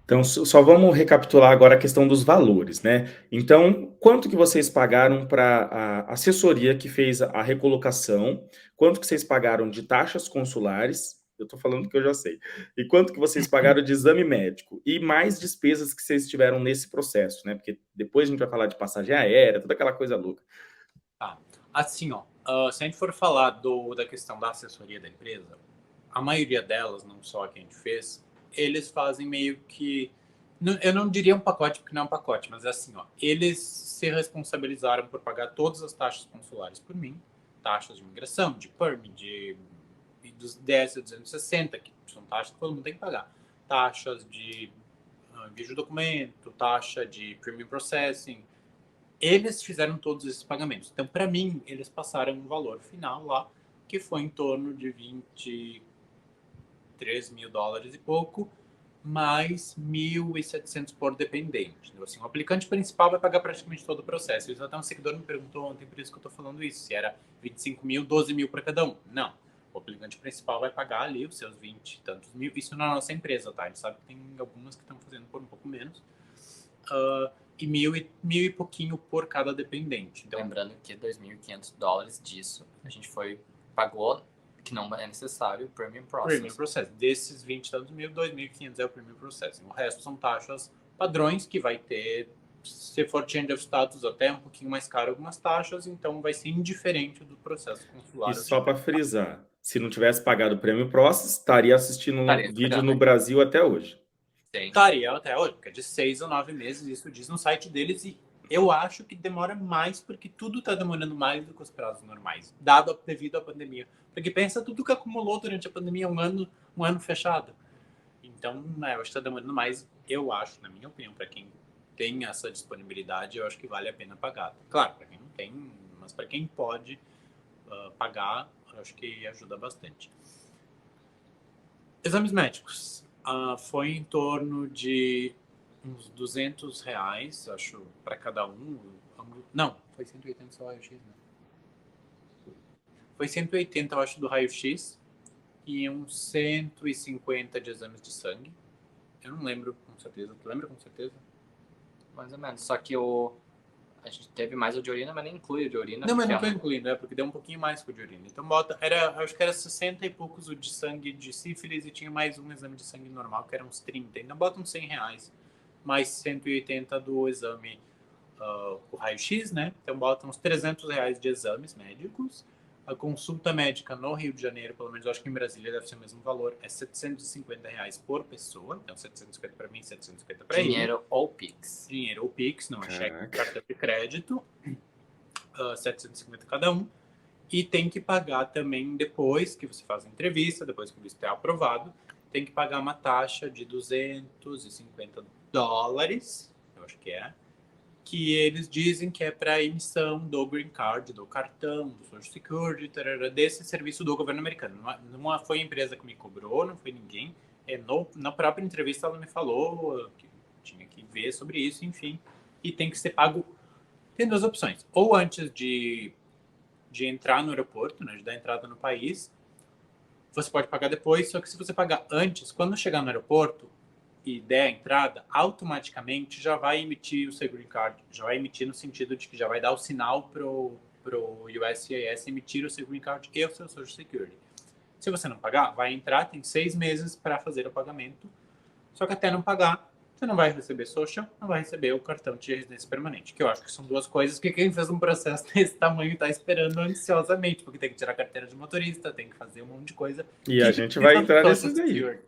Então, só vamos recapitular agora a questão dos valores, né. Então, quanto que vocês pagaram para a assessoria que fez a recolocação, quanto que vocês pagaram de taxas consulares, eu estou falando que eu já sei, e quanto que vocês pagaram de exame médico, e mais despesas que vocês tiveram nesse processo, né, porque depois a gente vai falar de passagem aérea, toda aquela coisa louca. Tá. Assim, ó, se a gente for falar da questão da assessoria da empresa, a maioria delas, não só a que a gente fez, eles fazem meio que. Eu não diria um pacote, porque não é um pacote, mas é assim, ó. Eles se responsabilizaram por pagar todas as taxas consulares por mim, taxas de imigração, de PERM, dos 10 a 260, que são taxas que todo mundo tem que pagar. Taxas de envio de documento, taxa de premium processing. Eles fizeram todos esses pagamentos. Então, para mim, eles passaram um valor final lá, que foi em torno de 23 mil dólares e pouco, mais 1.700 por dependente. Então, assim, o aplicante principal vai pagar praticamente todo o processo. Isso até um seguidor me perguntou ontem, por isso que eu estou falando isso, se era 25 mil, 12 mil para cada um. Não. O aplicante principal vai pagar ali os seus 20 e tantos mil. Isso na nossa empresa, tá? A gente sabe que tem algumas que estão fazendo por um pouco menos. E mil e pouquinho por cada dependente. Então, lembrando que $2.500 disso a gente pagou, que não é necessário, o Premium Process. Premium Process. Desses 20 e tantos mil, 2.500 é o Premium Processing. O resto são taxas padrões que vai ter, se for change of status, até um pouquinho mais caro algumas taxas, então vai ser indiferente do processo consular. E só para frisar, se não tivesse pagado o Premium Process, estaria assistindo um vídeo no Brasil até hoje. Estaria até hoje, porque é de 6 a 9 meses, isso diz no site deles, e eu acho que demora mais, porque tudo está demorando mais do que os prazos normais, devido à pandemia. Porque pensa tudo que acumulou durante a pandemia, um ano fechado. Então, eu acho que está demorando mais, eu acho, na minha opinião, para quem tem essa disponibilidade, eu acho que vale a pena pagar. Claro, para quem não tem, mas para quem pode pagar, eu acho que ajuda bastante. Exames médicos. Foi em torno de uns R$200, acho, para cada um. Não, foi 180 só o raio-x, né? Foi 180, eu acho, do raio-x e uns 150 de exames de sangue. Eu não lembro com certeza. Tu lembra com certeza? Mais ou menos. Só que a gente teve mais o de urina, mas nem inclui o de urina. Não, mas não foi incluindo, porque deu um pouquinho mais com o de urina. Então acho que era 60 e poucos o de sangue de sífilis e tinha mais um exame de sangue normal, que era uns 30. Então bota uns R$100, mais 180 do exame, o raio-x, né? Então bota uns R$300 de exames médicos. A consulta médica no Rio de Janeiro, pelo menos eu acho que em Brasília deve ser o mesmo valor, é R$750 por pessoa. Então 750 para mim, 750 para ele. Dinheiro ou Pix. Dinheiro ou Pix, não é cheque, cartão de crédito. 750 cada um. E tem que pagar também depois que você faz a entrevista, depois que o visto é aprovado, tem que pagar uma taxa de $250, eu acho que eles dizem que é para emissão do Green Card, do cartão, do Social Security, desse serviço do governo americano. Não foi a empresa que me cobrou, não foi ninguém. Na própria entrevista ela me falou que tinha que ver sobre isso, enfim. E tem que ser pago. Tem duas opções. Ou antes de entrar no aeroporto, né, de dar entrada no país, você pode pagar depois, só que se você pagar antes, quando chegar no aeroporto e der a entrada, automaticamente já vai emitir o seu Green Card, já vai emitir no sentido de que já vai dar o sinal pro USCIS emitir o seu Green Card e o seu Social Security. Se você não pagar, vai entrar, tem 6 meses para fazer o pagamento, só que até não pagar, você não vai receber social, não vai receber o cartão de residência permanente, que eu acho que são duas coisas que quem fez um processo desse tamanho está esperando ansiosamente, porque tem que tirar a carteira de motorista, tem que fazer um monte de coisa. E a gente vai entrar nesses aí.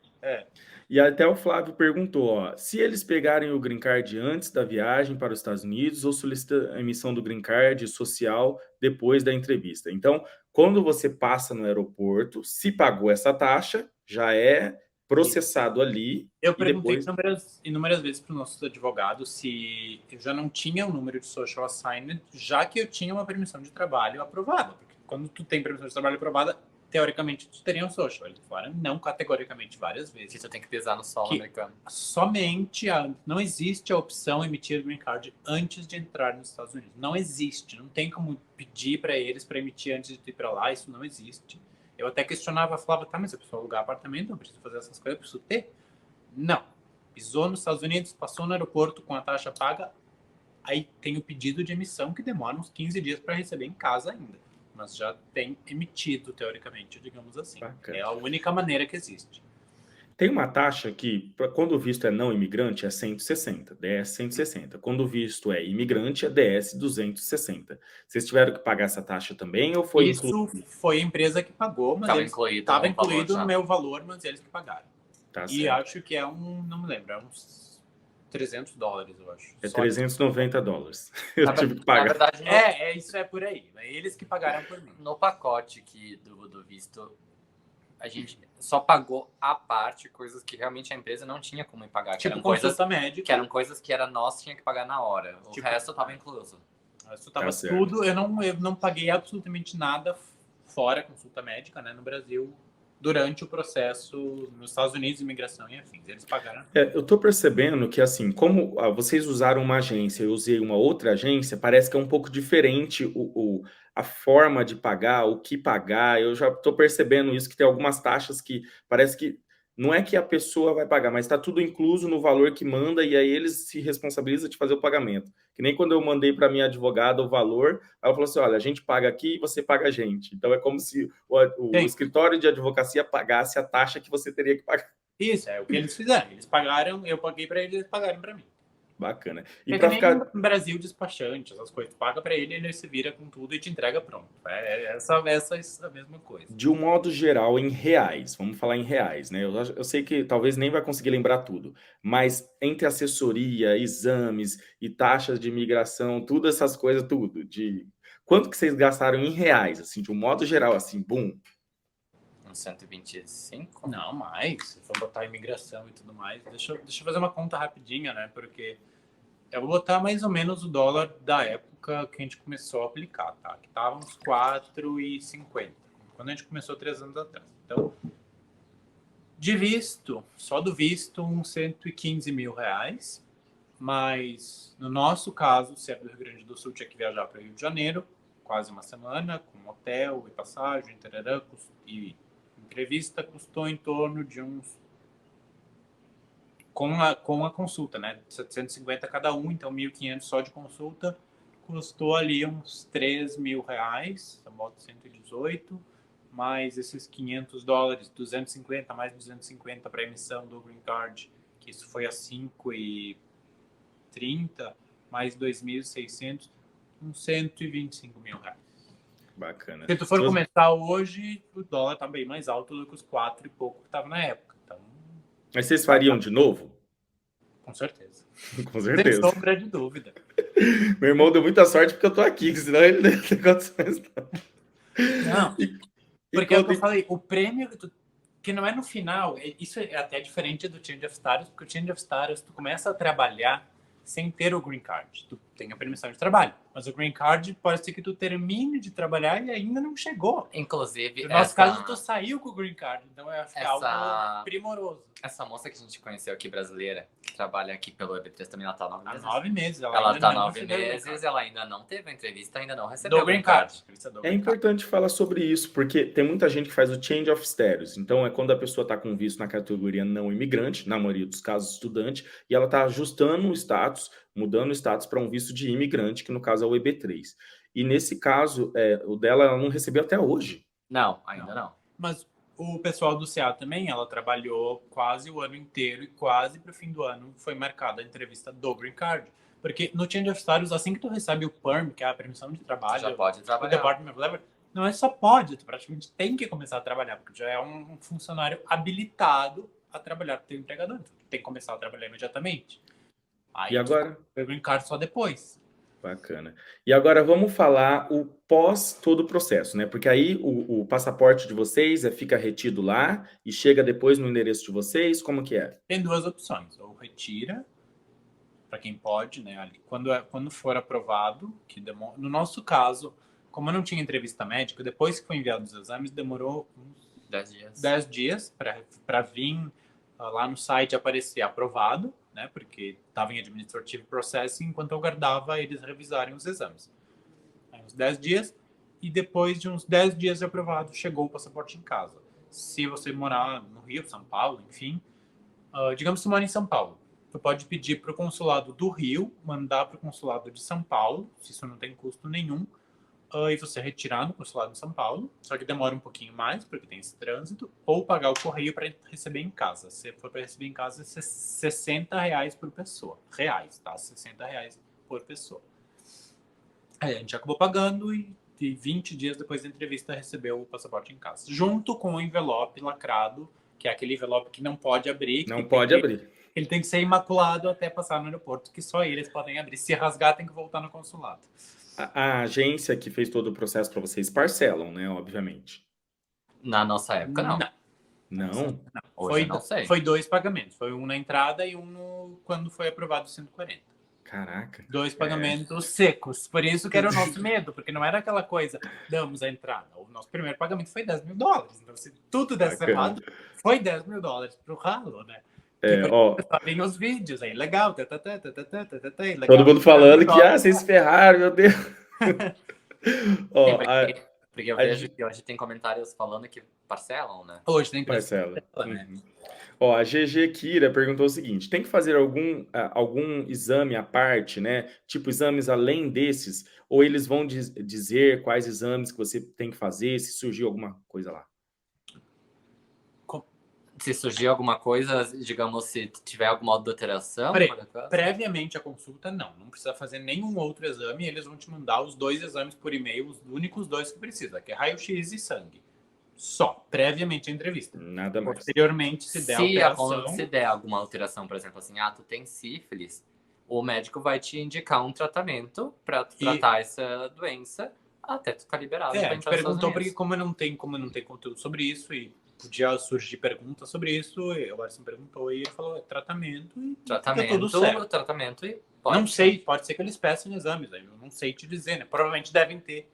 E até o Flávio perguntou, ó, se eles pegarem o Green Card antes da viagem para os Estados Unidos ou solicita a emissão do Green Card social depois da entrevista. Então, quando você passa no aeroporto, se pagou essa taxa, já é processado ali. Eu perguntei inúmeras vezes para os nossos advogados se eu já não tinha o número de social assignment, já que eu tinha uma permissão de trabalho aprovada. Porque quando tu tem permissão de trabalho aprovada, teoricamente, tu teria um social. Eles falaram não categoricamente várias vezes. Isso tem que pesar no solo americano. Somente não existe a opção emitir Green Card antes de entrar nos Estados Unidos. Não existe. Não tem como pedir para eles para emitir antes de ir para lá. Isso não existe. Eu até questionava, falava, tá, mas eu preciso alugar apartamento, eu preciso fazer essas coisas, eu preciso ter? Não. Pisou nos Estados Unidos, passou no aeroporto com a taxa paga, aí tem o pedido de emissão que demora uns 15 dias para receber em casa ainda. Mas já tem emitido, teoricamente, digamos assim. Bacana. É a única maneira que existe. Tem uma taxa que, quando o visto é não imigrante, é 160, DS 160. Quando o visto é imigrante, é DS 260. Vocês tiveram que pagar essa taxa também ou foi Isso incluído? foi a empresa que pagou, mas Estava incluído no meu valor, mas eles que pagaram. Tá E certo. acho que não me lembro, é uns $300, eu acho. É Só $390. Eu tive que Na pagar. verdade, isso é por aí. É eles que pagaram por mim. no pacote do visto, a gente só pagou à parte coisas que realmente a empresa não tinha como pagar. Que Tipo, eram coisas consulta médica. que eram coisas que nós tinha que pagar na hora. O Tipo, resto estava incluso. Isso tava Tá certo. tudo. Eu não paguei absolutamente nada fora consulta médica, né, no Brasil, durante o processo nos Estados Unidos, imigração e afins. Eles pagaram. Eu tô percebendo que, assim, como vocês usaram uma agência e eu usei uma outra agência, parece que é um pouco diferente a forma de pagar, o que pagar. Eu já tô percebendo isso, que tem algumas taxas que parece que não é que a pessoa vai pagar, mas está tudo incluso no valor que manda e aí eles se responsabilizam de fazer o pagamento. Que nem quando eu mandei para minha advogada o valor, ela falou assim, olha, a gente paga aqui e você paga a gente. Então é como se o Sim. escritório de advocacia pagasse a taxa que você teria que pagar. Isso, é o que eles fizeram. Eles pagaram, eu paguei para eles, eles pagaram para mim. Bacana. E É que para nem ficar no Brasil despachante, essas coisas. Tu paga para ele se vira com tudo e te entrega pronto. Essa a mesma coisa. de um modo geral em reais, vamos falar em reais, né? Eu sei que talvez nem vai conseguir lembrar tudo, mas entre assessoria, exames e taxas de imigração, tudo essas coisas, tudo, de quanto que vocês gastaram em reais, assim, de um modo geral, assim, bum, Uns 125? Não, mais. Se for botar imigração e tudo mais. Deixa eu fazer uma conta rapidinha, né? Porque eu vou botar mais ou menos o dólar da época que a gente começou a aplicar, tá? Que tava uns 4,50. Quando a gente começou 3 anos atrás. Então, de visto, só do visto, uns 115 mil reais. Mas, no nosso caso, se é do Rio Grande do Sul, tinha que viajar para o Rio de Janeiro, quase uma semana, com hotel e passagem, tarará, e entrevista custou em torno de uns... Com a consulta, né? 750 cada um, então 1.500 só de consulta, custou ali uns 3 mil reais, eu boto 118, mais esses $500, 250, mais 250 para emissão do Green Card, que isso foi a 5,30, mais 2.600, uns 125 mil reais. bacana. Se tu for começar hoje, o dólar tá bem mais alto do que os 4 e pouco que estava na época. Então, Mas vocês fariam de novo? com certeza. Com Sem certeza. sombra de dúvida. Meu irmão deu muita sorte porque eu tô aqui, senão ele não ia ter condições. Não, E porque é o que eu quando- falei, o prêmio que não é no final, isso é até diferente do Change of Status, porque o Change of Status, tu começa a trabalhar sem ter o Green Card. Tu tem a permissão de trabalho, mas o Green Card pode ser que tu termine de trabalhar e ainda não chegou. Inclusive, No nosso caso, tu saiu com o Green Card, então eu acho que é algo primoroso. Essa moça que a gente conheceu aqui, brasileira, que trabalha aqui pelo EB3 também, ela tá há 9 Há meses. 9 meses. Ela ainda tá não 9 recebeu o Green meses, Card. ela ainda não teve a entrevista, ainda não recebeu Do o Green Card. É importante falar sobre isso, porque tem muita gente que faz o change of status. Então, é quando a pessoa está com visto na categoria não imigrante, na maioria dos casos estudante, e ela está ajustando o status, mudando o status para um visto de imigrante, que no caso é o EB3. E nesse caso, o dela ela não recebeu até hoje. Não, ainda não. Mas o pessoal do CA também, ela trabalhou quase o ano inteiro e quase para o fim do ano foi marcada a entrevista do Green Card. Porque no Change of Status, assim que tu recebe o PERM, que é a permissão de trabalho, Já pode o trabalhar. Department of Labor, não é só pode, tu praticamente tem que começar a trabalhar, porque já é um funcionário habilitado a trabalhar para o teu empregador. Então, tu tem que começar a trabalhar imediatamente. Aí E agora? tu o Green Card só depois. Bacana. E agora vamos falar o pós todo o processo, né? Porque aí o passaporte de vocês fica retido lá e chega depois no endereço de vocês, como que é? Tem duas opções, ou retira, para quem pode, né? Ali, quando for aprovado, que demora, no nosso caso, como eu não tinha entrevista médica, depois que foi enviado os exames, demorou uns 10 dias. 10 dias para vir lá no site aparecer aprovado, né? Porque estava em administrative processing enquanto eu aguardava eles revisarem os exames. Aí, uns 10 dias, e depois de uns 10 dias de aprovado, chegou o passaporte em casa. Se você morar no Rio, São Paulo, enfim, Digamos que você mora em São Paulo. Você pode pedir para o consulado do Rio, mandar para o consulado de São Paulo, se isso não tem custo nenhum, e você retirar no consulado de São Paulo, só que demora um pouquinho mais, porque tem esse trânsito, ou pagar o correio para receber em casa. Se for para receber em casa, é R$ 60 por pessoa. Reais, tá? R$ 60 por pessoa. Aí a gente acabou pagando e 20 dias depois da entrevista recebeu o passaporte em casa. Junto com o envelope lacrado, que é aquele envelope que não pode abrir. Não pode abrir. Ele tem que ser imaculado até passar no aeroporto, que só eles podem abrir. Se rasgar, tem que voltar no consulado. A agência que fez todo o processo para vocês parcelam, né? Obviamente. Na nossa época, não. Não? Hoje eu não sei. Foi 2 pagamentos. Foi um na entrada e um quando foi aprovado o 140. Caraca. 2 pagamentos secos. Por isso que era o nosso medo, porque não era aquela coisa, damos a entrada. O nosso primeiro pagamento foi $10 mil. Então, se tudo desse errado, foi $10 mil pro ralo, né? Vem os vídeos aí, legal. Legal. Todo mundo falando que, vocês ferraram, meu Deus. Porque eu vejo que hoje tem comentários falando que parcelam, né? Hoje tem parcela. Né? A GG Kira perguntou o seguinte: tem que fazer algum exame à parte, né? Tipo, exames além desses? Ou eles vão dizer quais exames que você tem que fazer, se surgir alguma coisa lá? Se surgir alguma coisa, digamos, se tiver alguma alteração? Previamente à consulta, não precisa fazer nenhum outro exame. Eles vão te mandar os 2 exames por e-mail, os únicos 2 que precisa, que é raio-x e sangue. Só, previamente à entrevista. Nada mais. Posteriormente, se der alguma alteração, por exemplo, assim, tu tem sífilis, o médico vai te indicar um tratamento para tratar essa doença até tu ficar liberado. A gente perguntou porque como não tem conteúdo sobre isso e podia surgir perguntas sobre isso, o Arson perguntou e ele falou tratamento e tudo certo. Tratamento e não sei, pode ser que eles peçam exames, eu não sei te dizer, né? Provavelmente devem ter.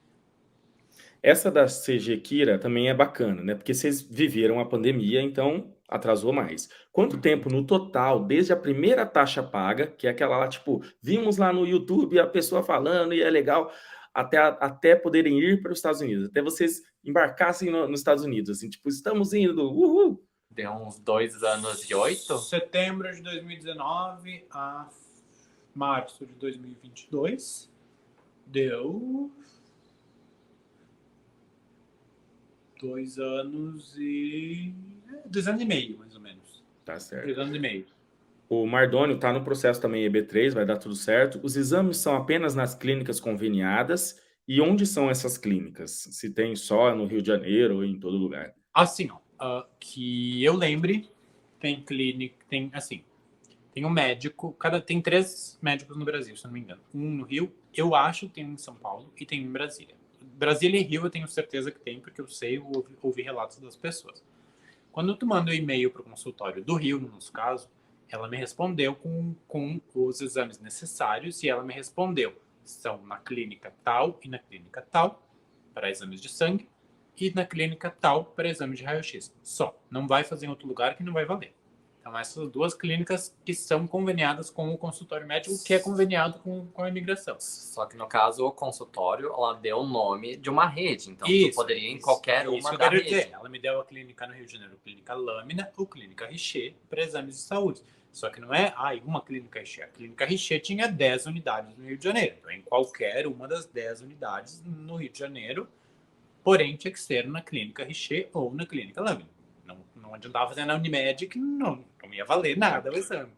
Essa da CG Kira também é bacana, né? Porque vocês viveram a pandemia, então atrasou mais. Quanto tempo no total, desde a primeira taxa paga, que é aquela lá, tipo, vimos lá no YouTube a pessoa falando e é legal, até poderem ir para os Estados Unidos, até vocês embarcassem nos Estados Unidos, assim, tipo, estamos indo, uhul! Deu uns 2 anos e 8? Setembro de 2019 a março de 2022, deu 2 anos e 2 anos e meio, mais ou menos. Tá certo. 2 anos e meio. O Mardônio está no processo também EB3, vai dar tudo certo. Os exames são apenas nas clínicas conveniadas. E onde são essas clínicas? Se tem só no Rio de Janeiro ou em todo lugar? Assim, que eu lembre, tem clínica, tem um médico, tem 3 médicos no Brasil, se não me engano. Um no Rio, eu acho que tem um em São Paulo e tem um em Brasília. Brasília e Rio eu tenho certeza que tem, porque eu sei, ouvi relatos das pessoas. Quando tu manda um e-mail para o consultório do Rio, no nosso caso, ela me respondeu com os exames necessários e ela me respondeu, são na clínica tal e na clínica tal, para exames de sangue, e na clínica tal para exames de raio-x. Só, não vai fazer em outro lugar que não vai valer. Então, essas 2 clínicas que são conveniadas com o consultório médico, que é conveniado com a imigração. Só que, no caso, o consultório, ela deu o nome de uma rede. Então, tu poderia ir em qualquer uma da rede. Dizer. Ela me deu a clínica no Rio de Janeiro, Clínica Lâmina ou Clínica Richer, para exames de saúde. Só que não é, uma clínica Richer. A clínica Richer tinha 10 unidades no Rio de Janeiro. Então, em qualquer uma das 10 unidades no Rio de Janeiro, porém, tinha que ser na clínica Richer ou na clínica Lâmina. Não adiantava fazer na Unimed, que não ia valer nada o exame.